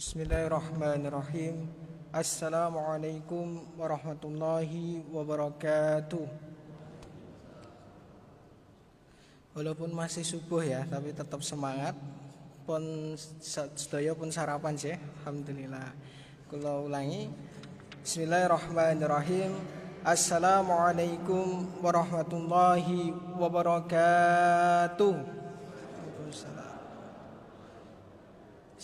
Bismillahirrahmanirrahim. Assalamualaikum warahmatullahi wabarakatuh. Walaupun masih subuh ya, tapi tetap semangat. Pun sedaya pun sarapan sih. Alhamdulillah. Kula ulangi. Bismillahirrahmanirrahim. Assalamualaikum warahmatullahi wabarakatuh.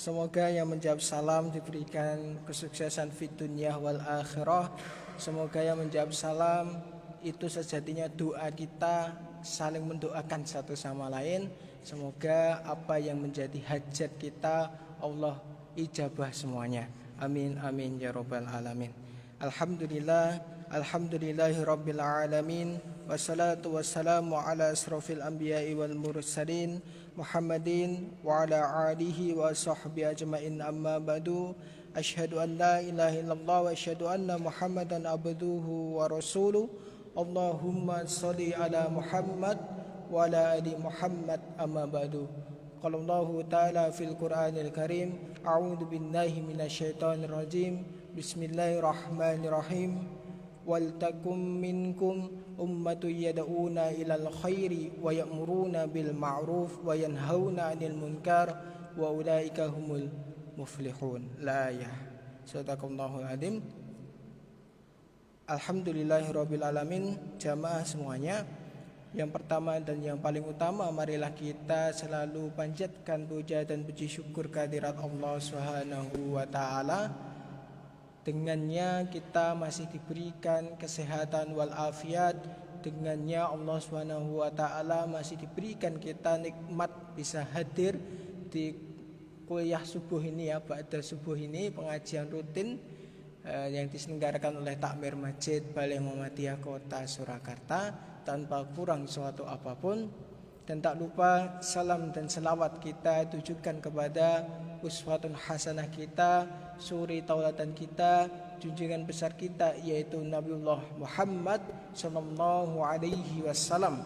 Semoga yang menjawab salam diberikan kesuksesan fid dunya wal akhirah. Semoga yang menjawab salam itu sejatinya doa kita saling mendoakan satu sama lain. Semoga apa yang menjadi hajat kita Allah ijabah semuanya. Amin amin ya rabbal alamin. Alhamdulillahi rabbil alamin. Wassalatu wassalamu ala asrofil anbiya'i wal mursalin Muhammadin wa ala alihi wa sahbihi ajma'in, amma ba'du. Asyhadu an la ilaha illallah wa asyhadu anna Muhammadan abduhu wa rasuluh. Allahumma sholli ala Muhammad wa ala ali Muhammad, amma ba'du. Qala Allahu ta'ala fil Qur'anil Karim, a'udzu billahi minasyaitonir rajim. Bismillahirrahmanirrahim. Wal takum minkum ummatun yad'una ilal khairi wa ya'muruna bil ma'ruf wa yanhauna 'anil munkar wa ulaika humul muflihun. La ya. Sadaqallahul azim. Alhamdulillahirabbil alamin. Jamaah semuanya, yang pertama dan yang paling utama, marilah kita selalu panjatkan puja dan puji syukur kehadirat Allah Subhanahu wa taala. Dengannya kita masih diberikan kesehatan wal afiat. Dengannya Allah Subhanahu wa taala masih diberikan kita nikmat bisa hadir di kuliah subuh ini ya, ba'da subuh ini, pengajian rutin yang diselenggarakan oleh Takmir Masjid Balai Muhammadiyah Kota Surakarta tanpa kurang suatu apapun. Dan tak lupa salam dan selawat kita tujukan kepada uswatun hasanah kita, suri taulatan kita, junjungan besar kita, yaitu Nabiullah Muhammad sallallahu alaihi wasallam.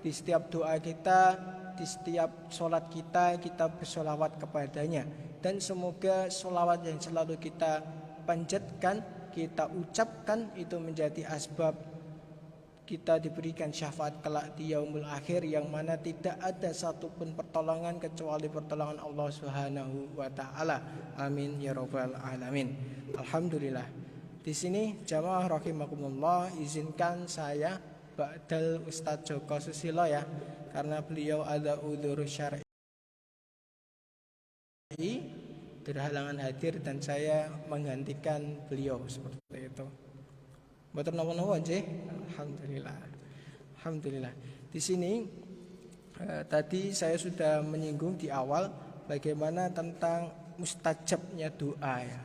Di setiap doa kita, di setiap sholat kita, kita bersolawat kepadanya. Dan semoga solawat yang selalu kita panjatkan, kita ucapkan, itu menjadi asbab kita diberikan syafaat kelak di yaumul akhir, yang mana tidak ada satupun pertolongan kecuali pertolongan Allah Subhanahu wa taala. Amin ya rabbal alamin. Alhamdulillah. Di sini jamaah rahimakumullah, izinkan saya ba'dal Ustadz Joko Susilo ya, karena beliau ada udzur syar'i, berhalangan hadir, dan saya menggantikan beliau seperti itu. Mboten napa-napa nggih. Alhamdulillah. Di sini tadi saya sudah menyinggung di awal bagaimana tentang mustajabnya doa ya.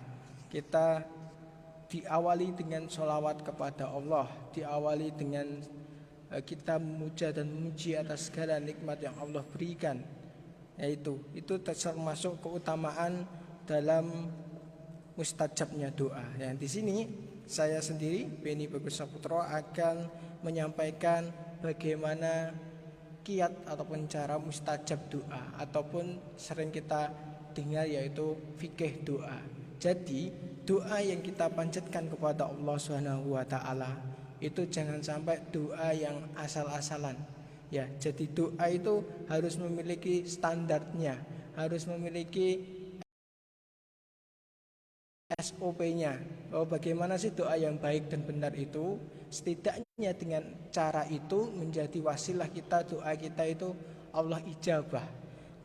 Kita diawali dengan sholawat kepada Allah, diawali dengan kita memuja dan memuji atas segala nikmat yang Allah berikan. Yaitu itu termasuk keutamaan dalam mustajabnya doa. Yang di sini saya sendiri, Beni Bagus Saputra, akan menyampaikan bagaimana kiat ataupun cara mustajab doa, ataupun sering kita dengar yaitu fikih doa. Jadi doa yang kita panjatkan kepada Allah Subhanahu wa taala itu jangan sampai doa yang asal-asalan. Ya, jadi doa itu harus memiliki standarnya, harus memiliki SOP-nya. Bagaimana sih doa yang baik dan benar itu? Setidaknya dengan cara itu menjadi wasilah kita, doa kita itu Allah ijabah.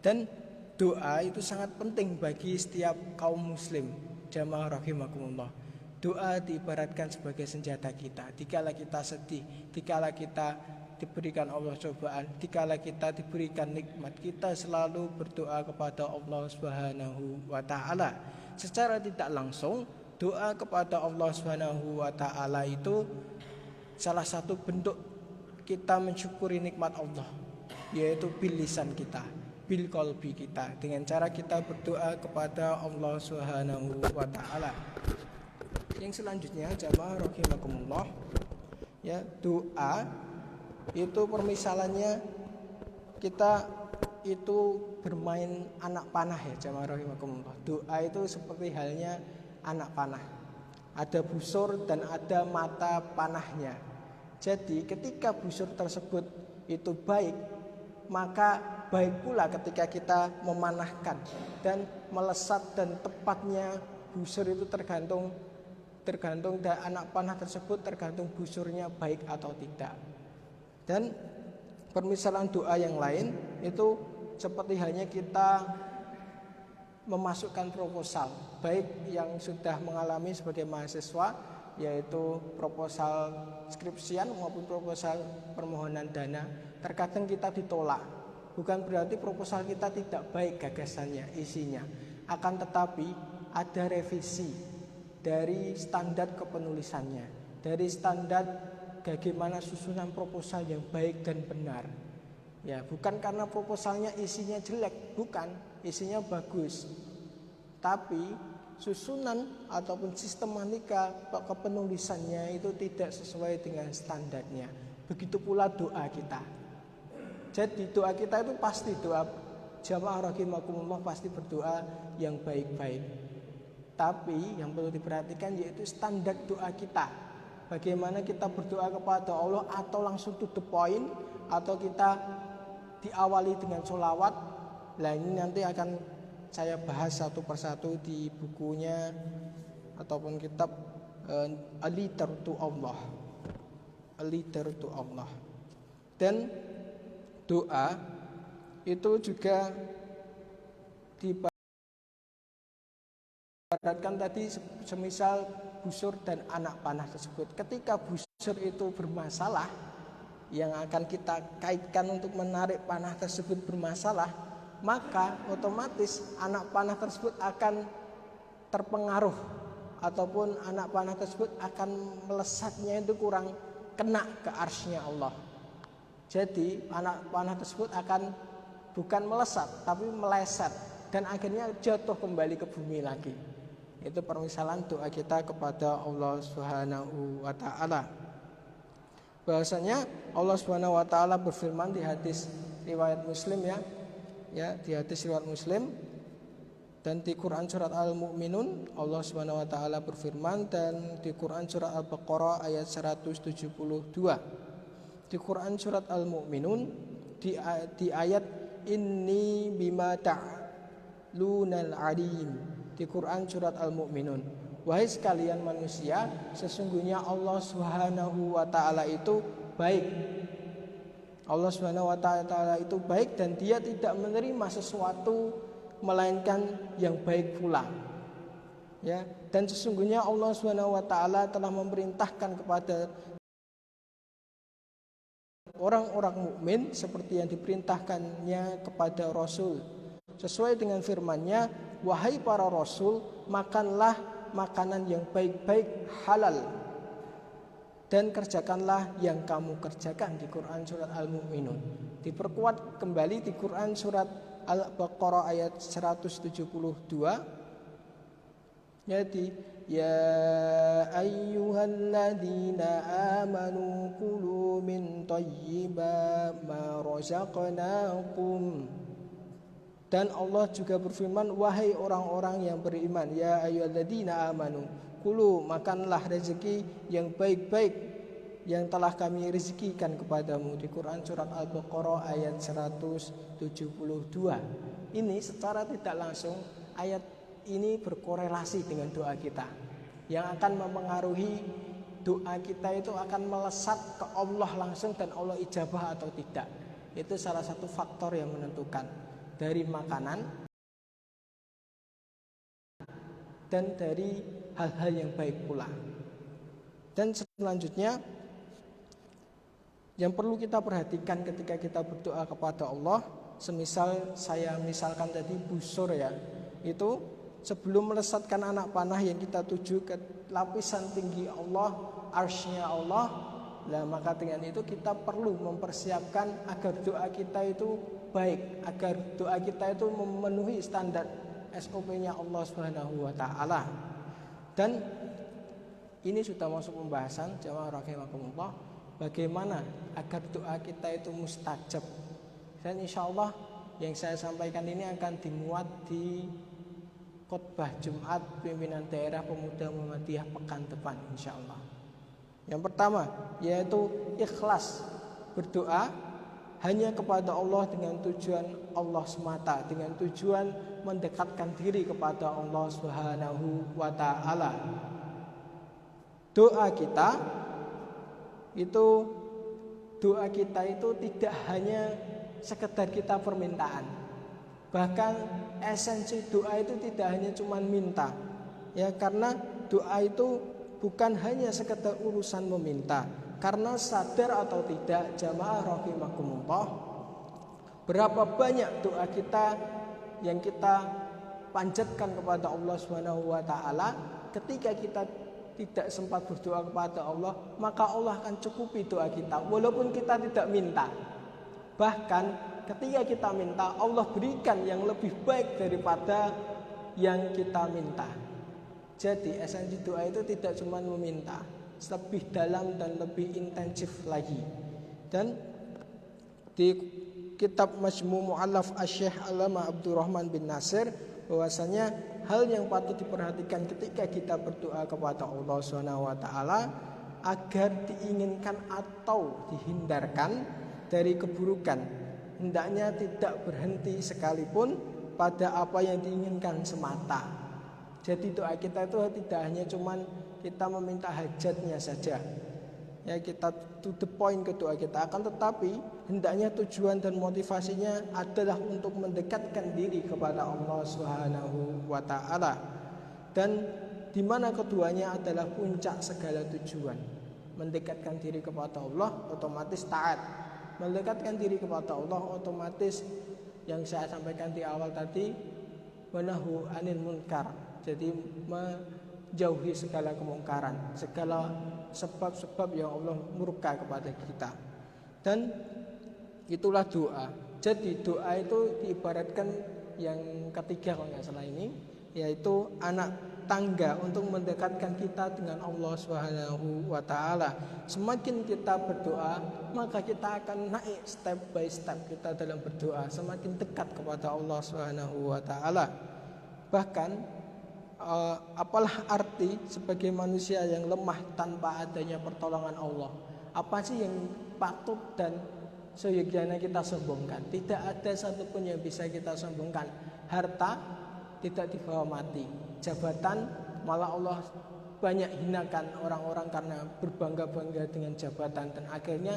Dan doa itu sangat penting bagi setiap kaum muslim. Jamaah rahimakumullah. Doa diibaratkan sebagai senjata kita. Dikala kita sedih, dikala kita diberikan Allah cobaan, dikala kita diberikan nikmat, kita selalu berdoa kepada Allah Subhanahu wa taala. Secara tidak langsung, doa kepada Allah Subhanahu wa taala itu salah satu bentuk kita mensyukuri nikmat Allah, yaitu bil lisan kita, bil qalbi kita, dengan cara kita berdoa kepada Allah Subhanahu wa taala. Yang selanjutnya jamaah rahimakumullah, ya, doa itu permisalannya kita itu bermain anak panah ya jamaah rahimakumullah. Doa itu seperti halnya anak panah. Ada busur dan ada mata panahnya. Jadi ketika busur tersebut itu baik, maka baik pula ketika kita memanahkan. Dan melesat dan tepatnya busur itu tergantung anak panah tersebut tergantung busurnya baik atau tidak. Dan permisalan doa yang lain itu seperti halnya kita memasukkan proposal, baik yang sudah mengalami sebagai mahasiswa, yaitu proposal skripsian maupun proposal permohonan dana. Terkadang kita ditolak, bukan berarti proposal kita tidak baik gagasannya, isinya. Akan tetapi ada revisi dari standar kepenulisannya, dari standar bagaimana susunan proposal yang baik dan benar. Ya, bukan karena proposalnya isinya jelek, bukan, isinya bagus. Tapi susunan ataupun sistematika kepenulisannya itu tidak sesuai dengan standarnya. Begitu pula doa kita. Jadi doa kita itu pasti doa jamaah rahimakumullah pasti berdoa yang baik-baik. Tapi yang perlu diperhatikan yaitu standar doa kita. Bagaimana kita berdoa kepada Allah, atau langsung to the point, atau kita diawali dengan sholawat. Nah ini nanti akan saya bahas satu persatu di bukunya ataupun kitab A Letter to Allah. A Letter to Allah. Dan doa itu juga dibaratkan tadi semisal busur dan anak panah tersebut. Ketika busur itu bermasalah, yang akan kita kaitkan untuk menarik panah tersebut bermasalah, maka otomatis anak panah tersebut akan terpengaruh, ataupun anak panah tersebut akan melesatnya itu kurang kena ke arsy-Nya Allah. Jadi anak panah tersebut akan bukan melesat tapi meleset dan akhirnya jatuh kembali ke bumi lagi. Itu permisalan doa kita kepada Allah Subhanahu wa taala. Bahwasanya Allah Subhanahu wa taala berfirman di hadis riwayat Muslim ya, di hadis riwayat Muslim, dan di Quran surat Al-Mu'minun Allah Subhanahu wa taala berfirman, dan di Quran surat Al-Baqarah ayat 172. Di Quran surat Al-Mu'minun di ayat inni bima ta'lunal alim. Di Quran surat Al-Mu'minun, wahai sekalian manusia, sesungguhnya Allah Subhanahu wa taala itu baik. Allah Subhanahu wa taala itu baik dan Dia tidak menerima sesuatu melainkan yang baik pula. Ya, dan sesungguhnya Allah Subhanahu wa taala telah memerintahkan kepada orang-orang mukmin seperti yang diperintahkannya kepada Rasul. Sesuai dengan firman-Nya, wahai para Rasul, makanlah makanan yang baik-baik halal, dan kerjakanlah yang kamu kerjakan. Di Quran surat Al-Mu'minun. Diperkuat kembali di Quran surat Al-Baqarah ayat 172. Jadi ya ayyuhalladzina amanu kulu min thayyiba ma razaqnakum. Dan Allah juga berfirman, wahai orang-orang yang beriman, ya ayyuhalladzina amanu kulu, makanlah rezeki yang baik-baik yang telah kami rezekikan kepadamu. Di Quran surat Al-Baqarah ayat 172. Ini secara tidak langsung ayat ini berkorelasi dengan doa kita, yang akan mempengaruhi doa kita itu akan melesat ke Allah langsung dan Allah ijabah atau tidak. Itu salah satu faktor yang menentukan, dari makanan dan dari hal-hal yang baik pula. Dan selanjutnya yang perlu kita perhatikan ketika kita berdoa kepada Allah, semisal saya misalkan tadi busur ya, itu sebelum melesatkan anak panah yang kita tuju ke lapisan tinggi Allah, arsy-Nya Allah, nah maka dengan itu kita perlu mempersiapkan agar doa kita itu baik, agar doa kita itu memenuhi standar SOP-nya Allah Subhanahu wa taala. Dan ini sudah masuk pembahasan jamaah rahimakumullah, bagaimana agar doa kita itu mustajab. Dan insya Allah yang saya sampaikan ini akan dimuat di khotbah Jumat pimpinan daerah Pemuda Muhammadiyah pekan depan insyaallah. Yang pertama yaitu ikhlas berdoa hanya kepada Allah dengan tujuan Allah semata, dengan tujuan mendekatkan diri kepada Allah Subhanahu wa taala. Doa kita itu tidak hanya sekedar kita permintaan. Bahkan esensi doa itu tidak hanya cuma minta. Ya, karena doa itu bukan hanya sekedar urusan meminta. Karena sadar atau tidak jamaah rahimakumullah, berapa banyak doa kita yang kita panjatkan kepada Allah Subhanahu wa taala, ketika kita tidak sempat berdoa kepada Allah, maka Allah akan cukupi doa kita walaupun kita tidak minta. Bahkan ketika kita minta, Allah berikan yang lebih baik daripada yang kita minta. Jadi esensi doa itu tidak cuma meminta, lebih dalam dan lebih intensif lagi. Dan di kitab Majmu' Mu'allaf Asy-Syaikh Allamah Abdurrahman bin Nasir, bahwasanya hal yang patut diperhatikan ketika kita berdoa kepada Allah Subhanahu wa taala agar diinginkan atau dihindarkan dari keburukan, hendaknya tidak berhenti sekalipun pada apa yang diinginkan semata. Jadi doa kita itu tidak hanya cuman kita meminta hajatnya saja, ya kita to the point ke doa kita, akan tetapi hendaknya tujuan dan motivasinya adalah untuk mendekatkan diri kepada Allah Subhanahu wa taala. Dan di mana keduanya adalah puncak segala tujuan. Mendekatkan diri kepada Allah otomatis taat. Mendekatkan diri kepada Allah otomatis yang saya sampaikan di awal tadi, wanahu anil munkar. Jadi menjauhi segala kemungkaran, segala sebab-sebab yang Allah murka kepada kita. Dan itulah doa. Jadi doa itu diibaratkan yang ketiga kalau nggak salah ini, yaitu anak tangga untuk mendekatkan kita dengan Allah Subhanahu wa taala. Semakin kita berdoa, maka kita akan naik step by step kita dalam berdoa, semakin dekat kepada Allah Subhanahu wa taala. Bahkan apalah arti sebagai manusia yang lemah tanpa adanya pertolongan Allah? Apa sih yang patut dan seyogyanya kita sombongkan? Tidak ada satupun yang bisa kita sombongkan. Harta tidak dibawa mati, jabatan malah Allah banyak hinakan orang-orang karena berbangga-bangga dengan jabatan dan akhirnya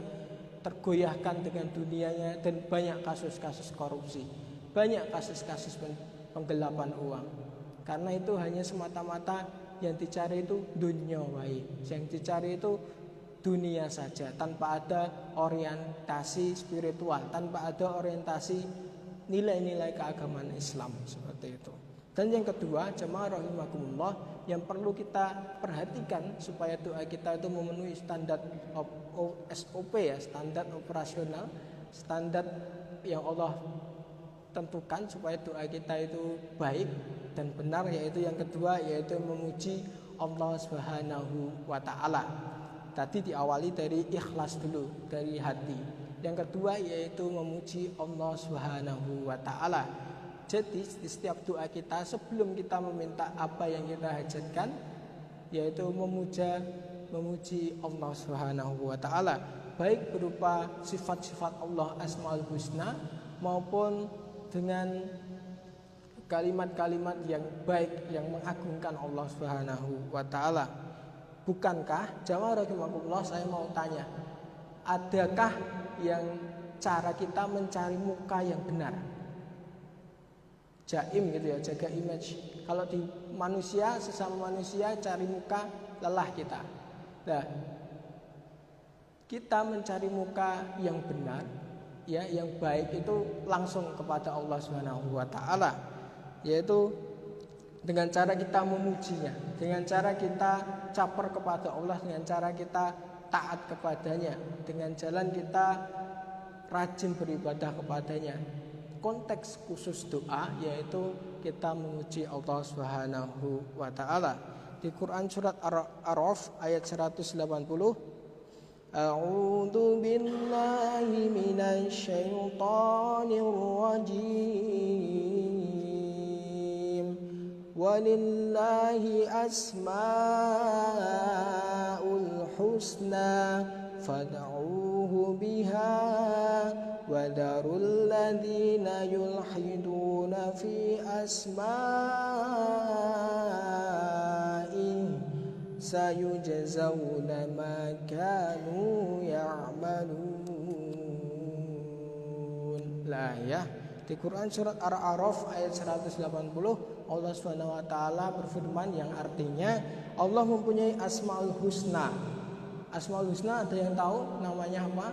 tergoyahkan dengan dunianya, dan banyak kasus-kasus korupsi, banyak kasus-kasus penggelapan uang. Karena itu hanya semata-mata yang dicari itu dunia wae, yang dicari itu dunia saja, tanpa ada orientasi spiritual, tanpa ada orientasi nilai-nilai keagamaan Islam, seperti itu. Dan yang kedua, jemaah rahimakumullah, yang perlu kita perhatikan supaya doa kita itu memenuhi standar SOP ya, standar operasional, standar yang Allah tentukan supaya doa kita itu baik dan benar, yaitu yang kedua, yaitu memuji Allah Subhanahu wa taala. Tadi diawali dari ikhlas dulu, dari hati. Yang kedua yaitu memuji Allah Subhanahu wa taala. Jadi di setiap doa kita sebelum kita meminta apa yang kita hajatkan, yaitu memuji Allah Subhanahu wa taala, baik berupa sifat-sifat Allah Asmaul Husna maupun dengan kalimat-kalimat yang baik yang mengagungkan Allah Subhanahu wa taala. Bukankah jamaah rahimakumullah, saya mau tanya, adakah yang cara kita mencari muka yang benar? Jaim gitu ya, jaga image. Kalau di manusia, sesama manusia cari muka lelah kita. Nah, kita mencari muka yang benar, ya, yang baik itu langsung kepada Allah Subhanahu wa taala, yaitu dengan cara kita memujinya, dengan cara kita caper kepada Allah, dengan cara kita taat kepadanya, dengan jalan kita rajin beribadah kepadanya. Konteks khusus doa yaitu kita memuji Allah Subhanahu wa taala. Di Quran surat Ar-A'raf ayat 180, A'udzu billahi minasy syaithanir rajim. Walillahi asmaul husna fad'uuhu biha wadarul ladzina yulhiduna fi asma'i sayujzawna ma kanu ya'malun. Lah ya, di Quran surat Ar-A'raf ayat 180 Allah Subhanahu wa taala berfirman yang artinya Allah mempunyai Asmaul Husna. Asmaul Husna ada yang tahu namanya apa?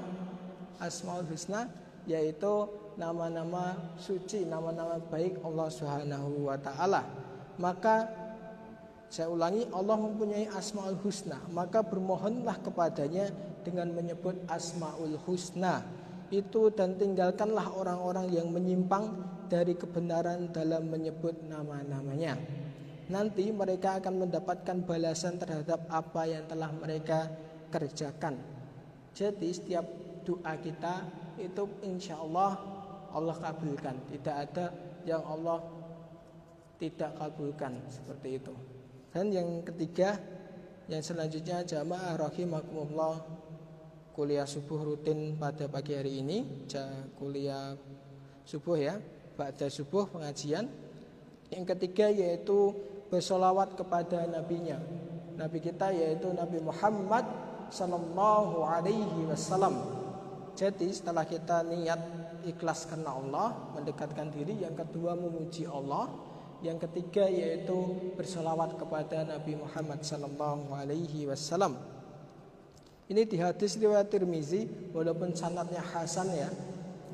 Asmaul Husna yaitu nama-nama suci, nama-nama baik Allah Subhanahu wa taala. Maka saya ulangi, Allah mempunyai Asmaul Husna, maka bermohonlah kepadanya dengan menyebut Asmaul Husna itu, dan tinggalkanlah orang-orang yang menyimpang dari kebenaran dalam menyebut nama-namanya. Nanti mereka akan mendapatkan balasan terhadap apa yang telah mereka kerjakan. Jadi setiap doa kita itu insya Allah Allah kabulkan, tidak ada yang Allah tidak kabulkan, seperti itu. Dan yang ketiga, yang selanjutnya jamaah rahimakumullah, kuliah subuh rutin pada pagi hari ini, kuliah subuh ya, ba'da subuh pengajian. Yang ketiga yaitu bersolawat kepada nabinya, nabi kita yaitu Nabi Muhammad sallallahu alaihi wasallam. Jadi setelah kita niat ikhlas karena Allah, mendekatkan diri, yang kedua memuji Allah, yang ketiga yaitu berselawat kepada Nabi Muhammad sallallahu alaihi wasallam. Ini di hadis riwayat Tirmizi, walaupun sanadnya hasan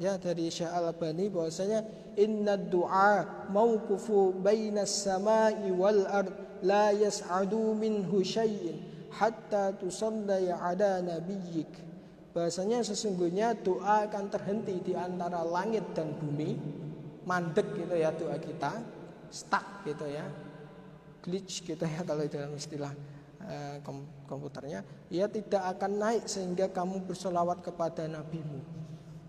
ya dari Syekh Al-Albani, bahwasanya inna du'a mauqufu bainas samai wal ard la yas'adu minhu syai'in hatta tusallaya ala nabiyyik. Bahwasanya sesungguhnya doa akan terhenti di antara langit dan bumi, mandek gitu ya doa kita, stuck gitu ya, glitch gitu ya kalau dalam istilah komputernya, ia tidak akan naik sehingga kamu bersolawat kepada nabimu.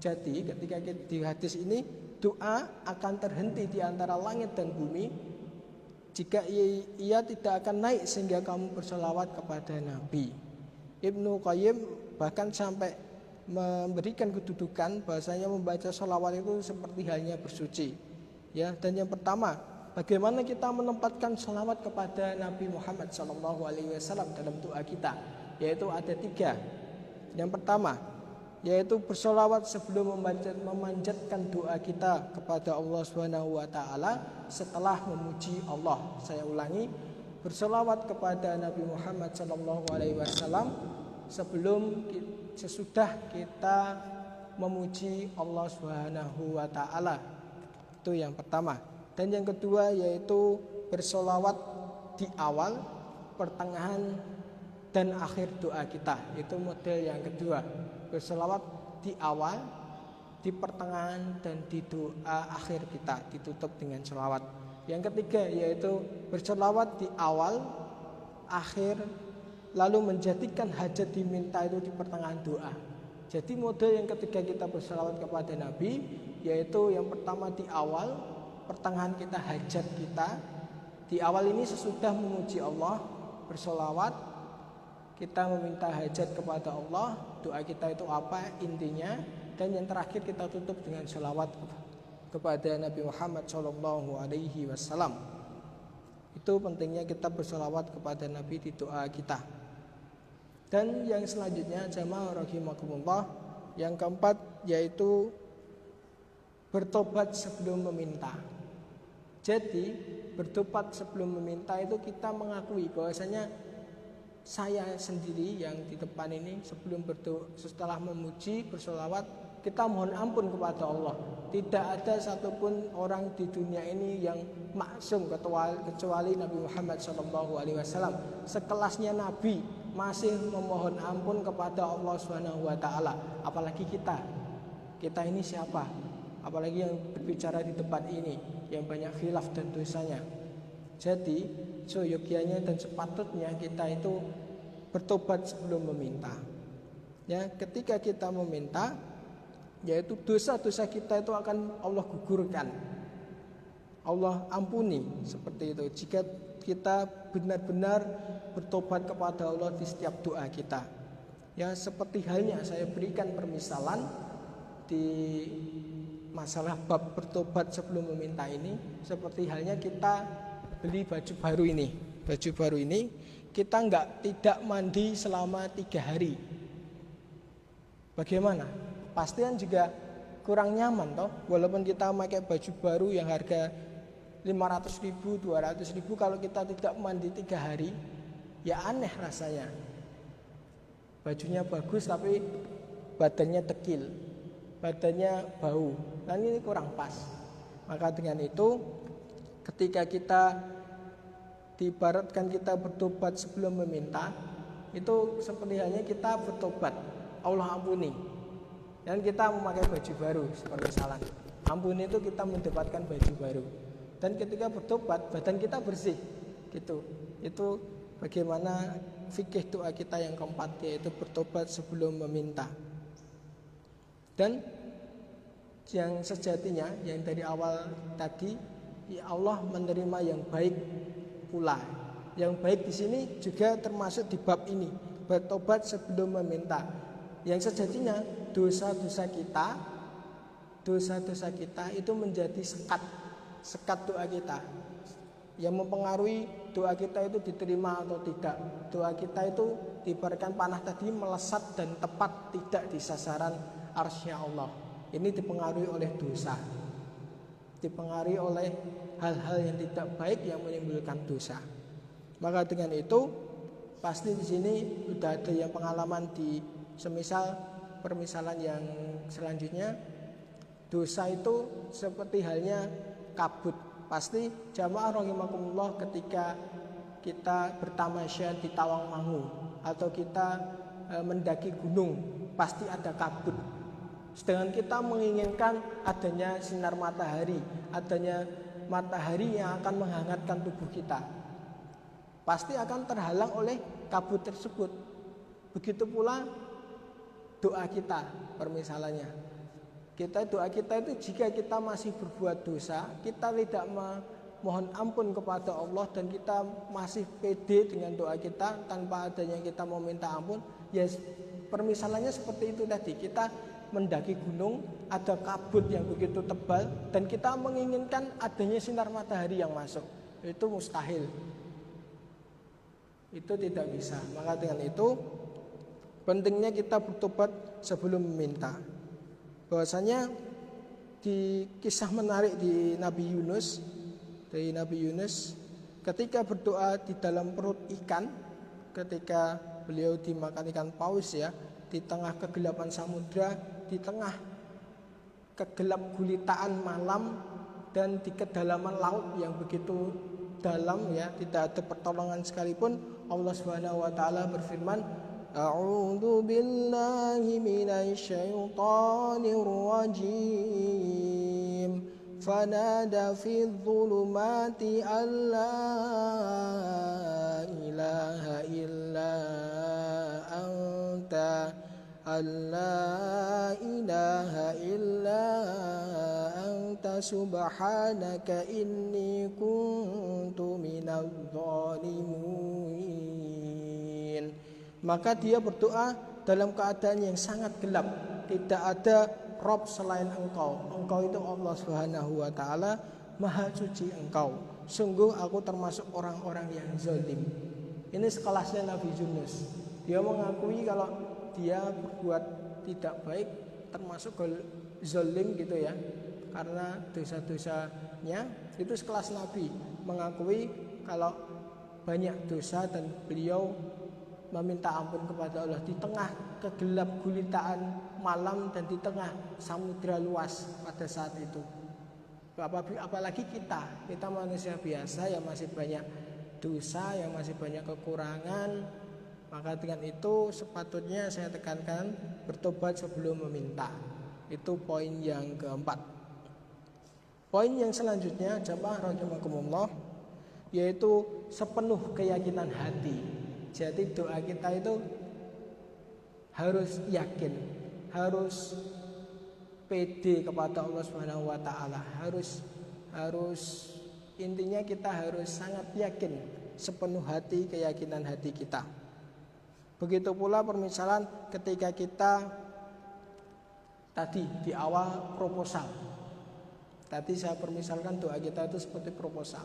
Jadi ketika di hadis ini doa akan terhenti di antara langit dan bumi jika ia tidak akan naik sehingga kamu bersolawat kepada nabi. Ibnu Qayyim bahkan sampai memberikan kedudukan bahasanya membaca sholawat itu seperti halnya bersuci ya. Dan yang pertama, bagaimana kita menempatkan sholawat kepada Nabi Muhammad SAW dalam doa kita, yaitu ada 3. Yang pertama yaitu bersolawat sebelum memanjatkan doa kita kepada Allah Subhanahu wa taala setelah memuji Allah. Saya ulangi, bersolawat kepada Nabi Muhammad SAW sesudah kita memuji Allah Subhanahu wa taala. Itu yang pertama. Dan yang kedua yaitu bersolawat di awal, pertengahan, dan akhir doa kita. Itu model yang kedua. Bersolawat di awal, di pertengahan, dan di doa akhir kita, ditutup dengan solawat. Yang ketiga yaitu bersolawat di awal, akhir, lalu menjadikan hajat diminta itu di pertengahan doa. Jadi model yang ketiga kita bersolawat kepada Nabi, yaitu yang pertama di awal, pertengahan kita hajat kita. Di awal ini sesudah memuji Allah, bersolawat, kita meminta hajat kepada Allah, doa kita itu apa intinya, dan yang terakhir kita tutup dengan solawat kepada Nabi Muhammad SAW. Itu pentingnya kita bersolawat kepada Nabi di doa kita. Dan yang selanjutnya jamaah rahimakumullah, yang keempat yaitu bertobat sebelum meminta. Jadi bertobat sebelum meminta itu kita mengakui bahwasanya saya sendiri yang di depan ini setelah memuji bersolawat, kita mohon ampun kepada Allah. Tidak ada satupun orang di dunia ini yang maksum kecuali Nabi Muhammad SAW. Sekelasnya Nabi masih memohon ampun kepada Allah Subhanahu wa taala. Apalagi kita. Kita ini siapa? Apalagi yang berbicara di tempat ini yang banyak khilaf dan dosanya. Jadi seyogyanya dan sepatutnya kita itu bertobat sebelum meminta. Ya, ketika kita meminta, yaitu dosa-dosa kita itu akan Allah gugurkan, Allah ampuni, seperti itu. Jika kita benar-benar bertobat kepada Allah di setiap doa kita. Ya, seperti halnya saya berikan permisalan di masalah bab bertobat sebelum meminta ini, seperti halnya kita beli baju baru ini. Baju baru ini kita tidak mandi selama 3 hari. Bagaimana? Pastian juga kurang nyaman toh. Walaupun kita pakai baju baru yang harga 500.000, 200.000, kalau kita tidak mandi 3 hari, ya aneh rasanya. Bajunya bagus tapi badannya tekil, badannya bau. Dan ini kurang pas. Maka dengan itu, ketika kita diibaratkan kita bertobat sebelum meminta, itu seperti halnya kita bertobat, Allah ampuni, dan kita memakai baju baru. Seperti salah ampuni itu kita mendapatkan baju baru, dan ketika bertobat badan kita bersih gitu. Itu bagaimana fikih doa kita yang keempat, yaitu bertobat sebelum meminta. Dan yang sejatinya yang dari awal tadi, ya Allah menerima yang baik pula. Yang baik di sini juga termasuk di bab ini, bertobat sebelum meminta. Yang sejatinya dosa-dosa kita itu menjadi sekat doa kita, yang mempengaruhi doa kita itu diterima atau tidak. Doa kita itu diibaratkan panah tadi melesat dan tepat tidak di sasaran arsy Allah. Ini dipengaruhi oleh dosa, dipengaruhi oleh hal-hal yang tidak baik yang menimbulkan dosa. Maka dengan itu pasti di sini sudah ada yang pengalaman di semisal permisalan yang selanjutnya, dosa itu seperti halnya kabut. Pasti jamaah rahimakumullah, ketika kita bertamasya di Tawangmangu atau kita mendaki gunung, pasti ada kabut. Sedangkan kita menginginkan adanya sinar matahari, adanya matahari yang akan menghangatkan tubuh kita, pasti akan terhalang oleh kabut tersebut. Begitu pula doa kita, permisalannya. Doa kita itu jika kita masih berbuat dosa, kita tidak mohon ampun kepada Allah, dan kita masih pede dengan doa kita tanpa adanya kita meminta ampun, ya permisalannya seperti itu tadi. Kita mendaki gunung, ada kabut yang begitu tebal, dan kita menginginkan adanya sinar matahari yang masuk. Itu mustahil, itu tidak bisa. Maka dengan itu pentingnya kita bertobat sebelum meminta. Bahwasanya di kisah menarik di Nabi Yunus, ketika berdoa di dalam perut ikan, ketika beliau dimakan ikan paus, ya, di tengah kegelapan samudra, di tengah kegelap gulitaan malam, dan di kedalaman laut yang begitu dalam, ya, tidak ada pertolongan sekalipun, Allah Subhanahu wa taala berfirman, A'udzu billahi minasy syaithanir rajim. Fanada fi dhulumati alla ilaha illa anta, alla ilaha illa anta subhanaka inni kuntu minadh dhalimin. Maka dia berdoa dalam keadaan yang sangat gelap, tidak ada Rob selain engkau. Engkau itu Allah Subhanahu wa ta'ala, maha suci engkau. Sungguh aku termasuk orang-orang yang zalim. Ini sekelasnya Nabi Yunus. Dia mengakui kalau dia berbuat tidak baik, termasuk zalim gitu ya, karena dosa-dosanya. Itu sekelas Nabi mengakui kalau banyak dosa, dan beliau meminta ampun kepada Allah di tengah kegelap gulitaan malam dan di tengah samudra luas pada saat itu. Apalagi kita manusia biasa yang masih banyak dosa, yang masih banyak kekurangan. Maka dengan itu sepatutnya saya tekankan bertobat sebelum meminta. Itu poin yang keempat. Poin yang selanjutnya, jamaah rahimakumullah, yaitu sepenuh keyakinan hati. Jadi doa kita itu harus yakin, harus pede kepada Allah Subhanahu wa taala, harus intinya kita harus sangat yakin sepenuh hati keyakinan hati kita. Begitu pula permisalan ketika kita tadi di awal proposal. Tadi saya permisalkan doa kita itu seperti proposal.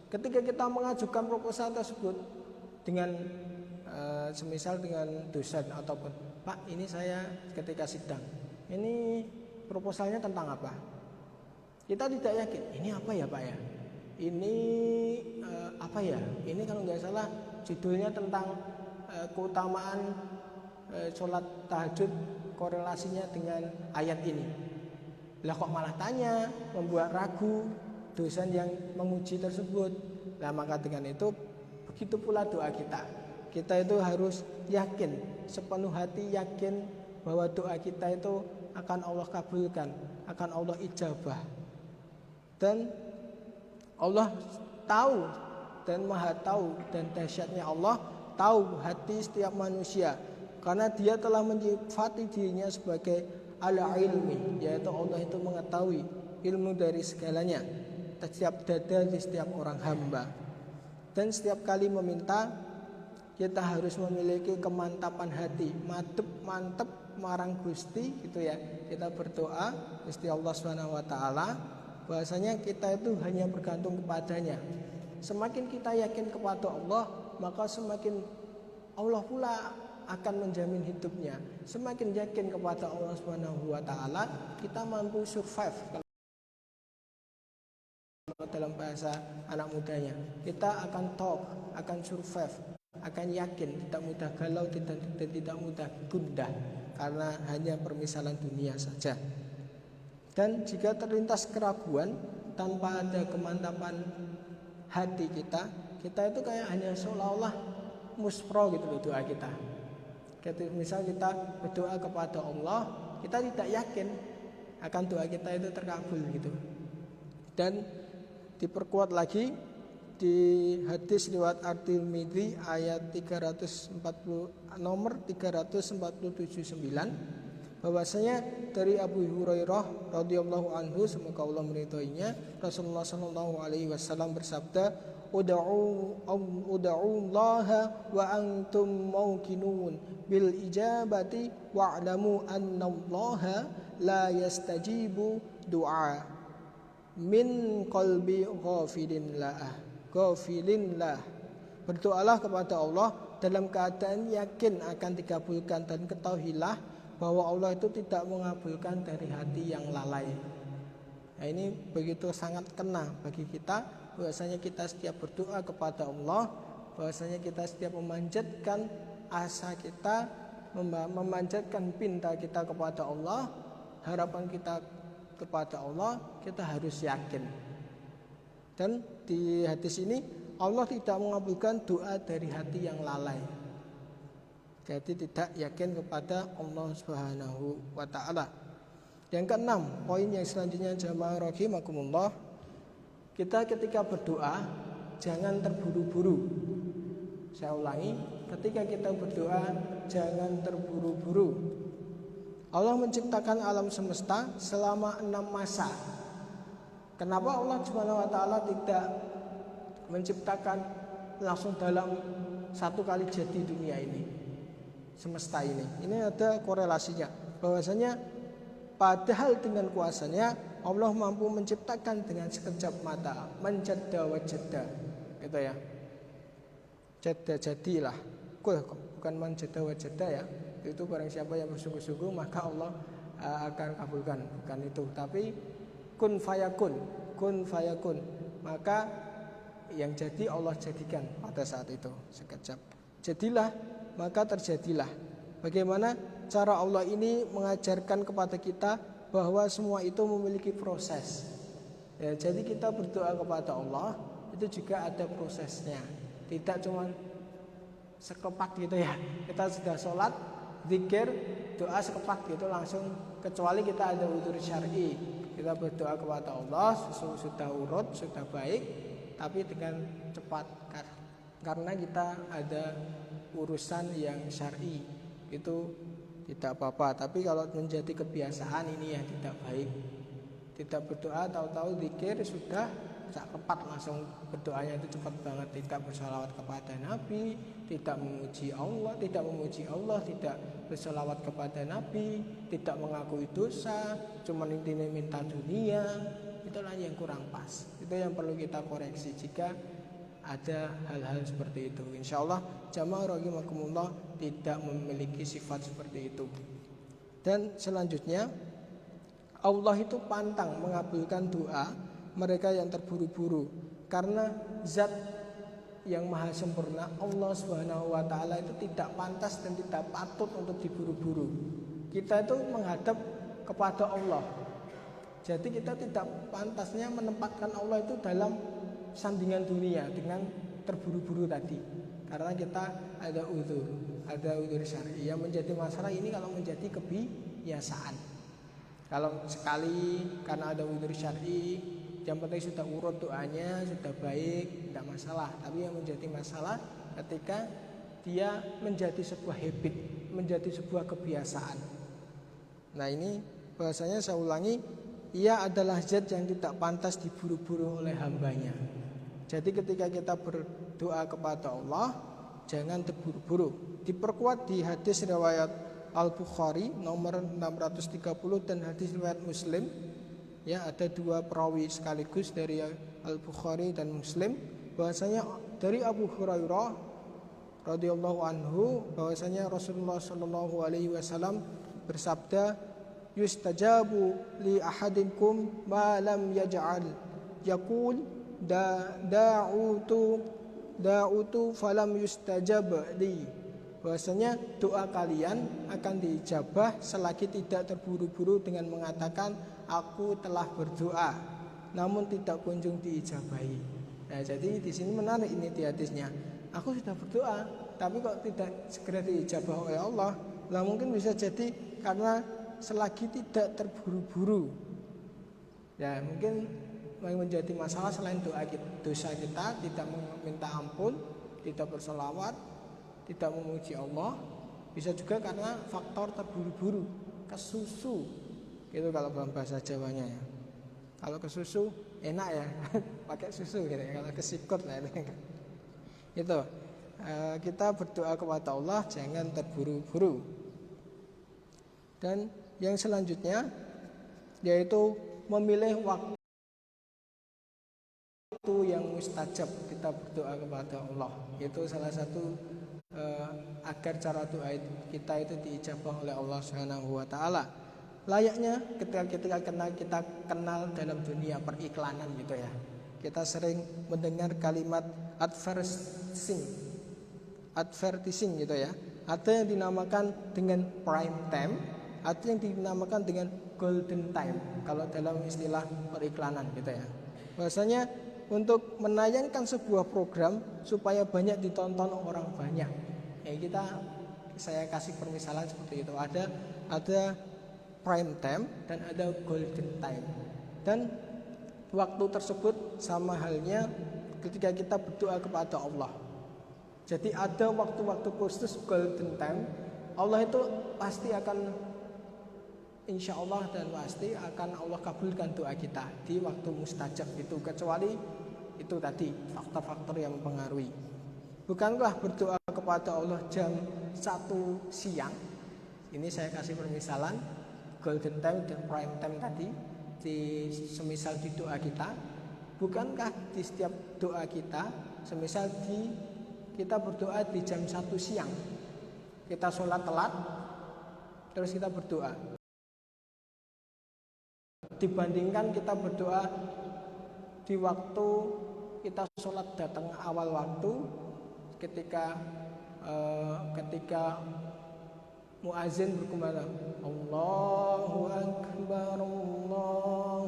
Ketika kita mengajukan proposal tersebut dengan semisal dengan dosen ataupun Pak, ini saya ketika sidang, ini proposalnya tentang apa? Kita tidak yakin, ini apa ya Pak ya? Ini apa ya? Ini kalau nggak salah judulnya tentang keutamaan sholat tahajud, korelasinya dengan ayat ini. Lah kok malah tanya, membuat ragu dosen yang menguji tersebut. Nah maka dengan itu begitu pula doa kita. Kita itu harus yakin, sepenuh hati yakin bahwa doa kita itu akan Allah kabulkan, akan Allah ijabah. Dan Allah tahu dan maha tahu, dan dahsyatnya Allah tahu hati setiap manusia, karena dia telah menyifati dirinya sebagai al-ilmi, yaitu Allah itu mengetahui ilmu dari segalanya, setiap dada di setiap orang hamba. Dan setiap kali meminta kita harus memiliki kemantapan hati, mantep marang Gusti gitu ya. Kita berdoa Gusti Allah Subhanahu wa taala, bahwasanya kita itu hanya bergantung kepadanya. Semakin kita yakin kepada Allah, maka semakin Allah pula akan menjamin hidupnya. Semakin yakin kepada Allah Subhanahu wa taala, kita mampu survive. Kalau dalam bahasa anak mudanya, kita akan talk, akan survive, akan yakin, tidak mudah galau dan tidak mudah gundah, karena hanya permisalan dunia saja. Dan jika terlintas keraguan tanpa ada kemantapan hati kita itu kayak hanya seolah-olah muspro gitu loh doa kita. Misal kita berdoa kepada Allah, kita tidak yakin akan doa kita itu terkabul gitu. Dan diperkuat lagi di hadis riwayat At-Tirmidzi ayat 349 bahwasanya dari Abu Hurairah radhiyallahu anhu, semoga Allah meridhoinya, Rasulullah sallallahu alaihi wasallam bersabda, ud'u Allaha wa antum mauqinun bil ijabati wa'lamu anna Allaha la yastajibu du'a min qalbi ghafilin lah. Berdoalah kepada Allah dalam keadaan yakin akan dikabulkan, dan ketahuilah bahwa Allah itu tidak mengabulkan dari hati yang lalai. Nah, ini begitu sangat kena bagi kita, bahwasanya kita setiap berdoa kepada Allah, bahwasanya kita setiap memanjatkan asa kita, memanjatkan pinta kita kepada Allah, harapan kita kepada Allah, kita harus yakin. Dan di hadis ini Allah tidak mengabulkan doa dari hati yang lalai. Jadi tidak yakin kepada Allah Subhanahu wa taala. Yang keenam, poin yang selanjutnya jamaah rahimakumullah, kita ketika berdoa jangan terburu-buru. Saya ulangi, ketika kita berdoa jangan terburu-buru. Allah menciptakan alam semesta selama 6 masa. Kenapa Allah Subhanahu wa taala tidak menciptakan langsung dalam satu kali jadi dunia ini, semesta ini? Ini ada korelasinya, bahwasanya padahal dengan kuasanya Allah mampu menciptakan dengan sekejap mata, menjada wajada, gitu ya. Jadilah, bukan menjada wajada ya. Itu barang siapa yang bersungguh-sungguh maka Allah akan kabulkan, bukan itu. Tapi kun fayakun, maka yang jadi Allah jadikan pada saat itu sekejap. Jadilah, maka terjadilah. Bagaimana cara Allah ini mengajarkan kepada kita bahwa semua itu memiliki proses. Ya, jadi kita berdoa kepada Allah itu juga ada prosesnya. Tidak cuma sekepat gitu ya. Kita sudah sholat, zikir, doa sekepat gitu langsung, kecuali kita ada udzur syar'i. Kita berdoa kepada Allah sudah urut, sudah baik, tapi dengan cepat karena kita ada urusan yang syar'i. Itu tidak apa-apa. Tapi kalau menjadi kebiasaan ini yang tidak baik. Tidak berdoa tahu-tahu zikir sudah sak kepat langsung berdoanya itu cepat banget, tidak bersalawat kepada Nabi, tidak memuji Allah, tidak bersalawat kepada Nabi, tidak mengakui dosa, cuma intinya minta dunia. Itulah yang kurang pas. Itu yang perlu kita koreksi jika ada hal-hal seperti itu. Insya Allah jamaah rahimakumullah tidak memiliki sifat seperti itu. Dan selanjutnya, Allah itu pantang mengabulkan doa mereka yang terburu-buru, karena zat yang maha sempurna Allah Subhanahu wa taala itu tidak pantas dan tidak patut untuk diburu-buru. Kita itu menghadap kepada Allah. Jadi kita tidak pantasnya menempatkan Allah itu dalam sandingan dunia dengan terburu-buru tadi. Karena kita ada udzur syar'i. Yang menjadi masalah ini kalau menjadi kebiasaan. Kalau sekali karena ada udzur syar'i, yang penting sudah urut doanya, sudah baik, tidak masalah. Tapi yang menjadi masalah ketika dia menjadi sebuah habit, menjadi sebuah kebiasaan. Nah ini bahasanya saya ulangi, ia adalah zat yang tidak pantas diburu-buru oleh hambanya. Jadi ketika kita berdoa kepada Allah, jangan terburu-buru. Diperkuat di hadis riwayat Al-Bukhari nomor 630 dan hadis riwayat Muslim. Ya, ada dua perawi sekaligus dari Al-Bukhari dan Muslim, bahwasanya dari Abu Hurairah radhiyallahu anhu bahwasanya Rasulullah sallallahu alaihi wasallam bersabda, yustajabu li ahadikum ma lam yaj'al yaqul da'utu falam yustajab li. Bahwasanya doa kalian akan diijabah selagi tidak terburu-buru dengan mengatakan aku telah berdoa namun tidak kunjung diijabahi. Nah, jadi di sini menarik ini di hadisnya. Aku sudah berdoa tapi kok tidak segera diijabah oleh Allah. Lah mungkin bisa jadi karena selagi tidak terburu-buru. Ya, mungkin yang menjadi masalah selain dosa kita, tidak meminta ampun, tidak berselawat, tidak memuji Allah, bisa juga karena faktor terburu-buru, kesusu. Itu kalau dalam bahasa Jawanya ya. Kalau kesusu enak ya, pakai susu gitu ya. Kalau kesikut lah itu. Kita berdoa kepada Allah jangan terburu-buru. Dan yang selanjutnya yaitu memilih waktu yang mustajab kita berdoa kepada Allah. Itu salah satu agar cara doa kita itu diijabah oleh Allah Subhanahu wa taala. Layaknya ketika kita kenal dalam dunia periklanan gitu ya. Kita sering mendengar kalimat advertising gitu ya. Ada yang dinamakan dengan prime time, ada yang dinamakan dengan golden time kalau dalam istilah periklanan gitu ya. Bahasanya untuk menayangkan sebuah program supaya banyak ditonton orang banyak. Ya saya kasih permisalan seperti itu. Ada prime time dan ada golden time. Dan waktu tersebut sama halnya ketika kita berdoa kepada Allah. Jadi ada waktu-waktu khusus golden time. Allah itu pasti akan insya Allah dan pasti akan Allah kabulkan doa kita di waktu mustajab itu, kecuali itu tadi faktor-faktor yang mempengaruhi. Bukankah berdoa kepada Allah jam 1 siang? Ini saya kasih permisalan golden time dan prime time tadi semisal di doa kita. Bukankah di setiap doa kita, semisal kita berdoa di jam 1 siang, kita sholat telat terus kita berdoa, dibandingkan kita berdoa di waktu kita sholat datang awal waktu, ketika muazin berkumandang Allahu Akbar, Allahu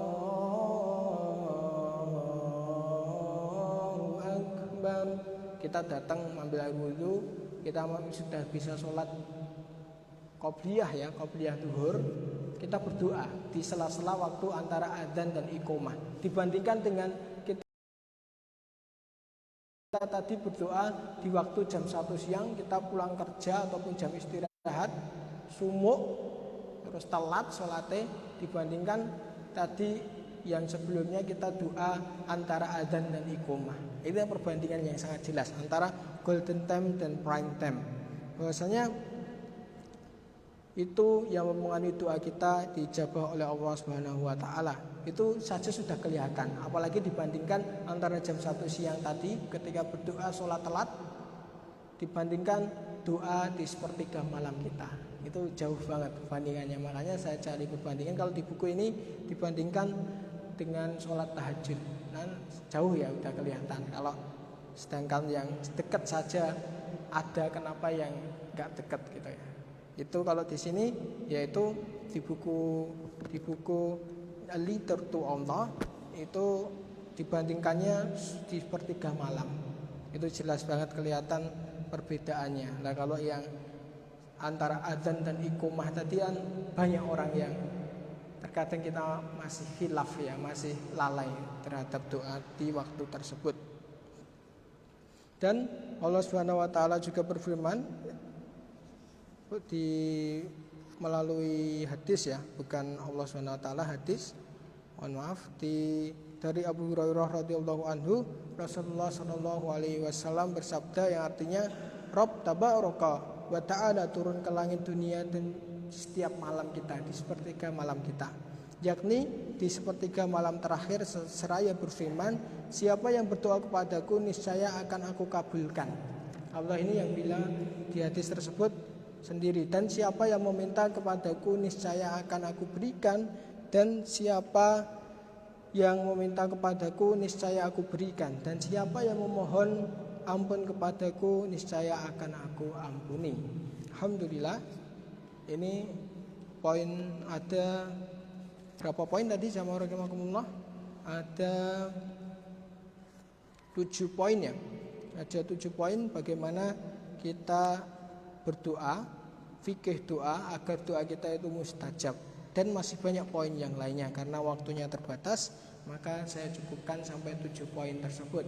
Akbar, kita datang mengambil air wudhu, kita sudah bisa sholat qobliyah ya, qobliyah duhur, kita berdoa di sela-sela waktu antara adzan dan iqomah, dibandingkan dengan kita tadi berdoa di waktu jam 1 siang, kita pulang kerja ataupun jam istirahat sumuk terus telat sholatnya dibandingkan tadi yang sebelumnya kita doa antara adzan dan iqomah. Itu perbandingan yang sangat jelas antara golden time dan prime time. Bahwasanya itu yang memengaruhi doa kita dijabah oleh Allah Subhanahu wa taala. Itu saja sudah kelihatan, apalagi dibandingkan antara jam 1 siang tadi ketika berdoa sholat telat dibandingkan doa di sepertiga malam kita. Itu jauh banget perbandingannya. Makanya saya cari perbandingan kalau di buku ini dibandingkan dengan sholat tahajud. Nah, jauh ya udah kelihatan. Kalau sedangkan yang dekat saja ada, kenapa yang nggak dekat gitu ya. Itu kalau di sini yaitu di buku A Letter to Allah itu dibandingkannya di sepertiga malam. Itu jelas banget kelihatan perbedaannya. Nah, kalau yang antara adzan dan iqomah tadi kan banyak orang yang terkadang kita masih khilaf ya, masih lalai terhadap doa di waktu tersebut. Dan Allah Subhanahu wa taala juga berfirman melalui hadis ya, bukan Allah Subhanahu wa taala, hadis. Mohon maaf, dari Abu Hurairah radhiyallahu anhu, Rasulullah sallallahu alaihi wasallam bersabda yang artinya Rabb tabaraka wa ta'ala turun ke langit dunia dan setiap malam kita, di sepertiga malam kita, yakni di sepertiga malam terakhir seraya berfirman, siapa yang berdoa kepadaku niscaya akan aku kabulkan. Allah ini yang bilang di hadis tersebut sendiri, dan siapa yang meminta kepadaku niscaya akan aku berikan, dan siapa yang meminta kepadaku niscaya aku berikan, dan siapa yang memohon ampun kepadaku niscaya akan aku ampuni. Alhamdulillah. Ini poin, ada berapa poin tadi jamaah rahimakumullah? Ada 7 poin ya. Ada 7 poin bagaimana kita berdoa, fikih doa agar doa kita itu mustajab. Dan masih banyak poin yang lainnya, karena waktunya terbatas, maka saya cukupkan sampai 7 poin tersebut.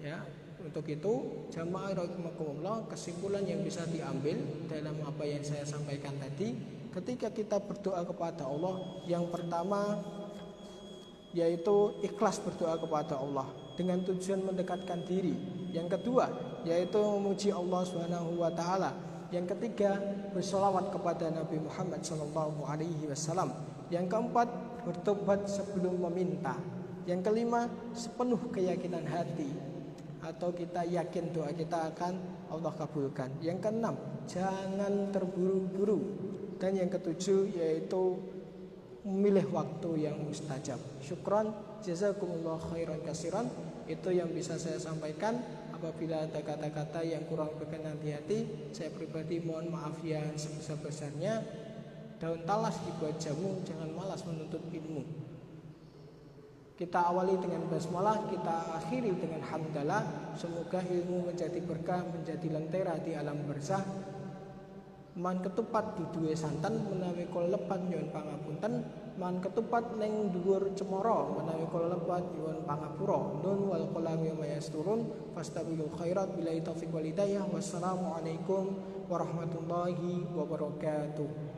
Ya. Untuk itu jamaah rahimakumullah, kesimpulan yang bisa diambil dalam apa yang saya sampaikan tadi, ketika kita berdoa kepada Allah, yang pertama yaitu ikhlas berdoa kepada Allah dengan tujuan mendekatkan diri. Yang kedua yaitu memuji Allah Subhanahu wa taala. Yang ketiga bersolawat kepada Nabi Muhammad SAW. Yang keempat bertobat sebelum meminta. Yang kelima sepenuh keyakinan hati, atau kita yakin doa kita akan Allah kabulkan. Yang keenam jangan terburu-buru. Dan yang ketujuh yaitu memilih waktu yang mustajab. Syukran, jazakumullah khairan kasiran. Itu yang bisa saya sampaikan. Apabila ada kata-kata yang kurang berkenan di hati, saya pribadi mohon maaf yang sebesar-besarnya. Daun talas dibuat jamu, jangan malas menuntut ilmu. Kita awali dengan basmalah, kita akhiri dengan hamdalah. Semoga ilmu menjadi berkah, menjadi lentera di alam barzah. Man ketupat duduhe santen menawi kula lepat nyuwun pangapunten. Man ketupat ning dhuwur cemara menawi kula lepat nyuwun pangapura. Nun wal qalami wa yasturun fastabiqul khairat billahi taufiq wal hidayah. Wassalamualaikum warahmatullahi wabarakatuh.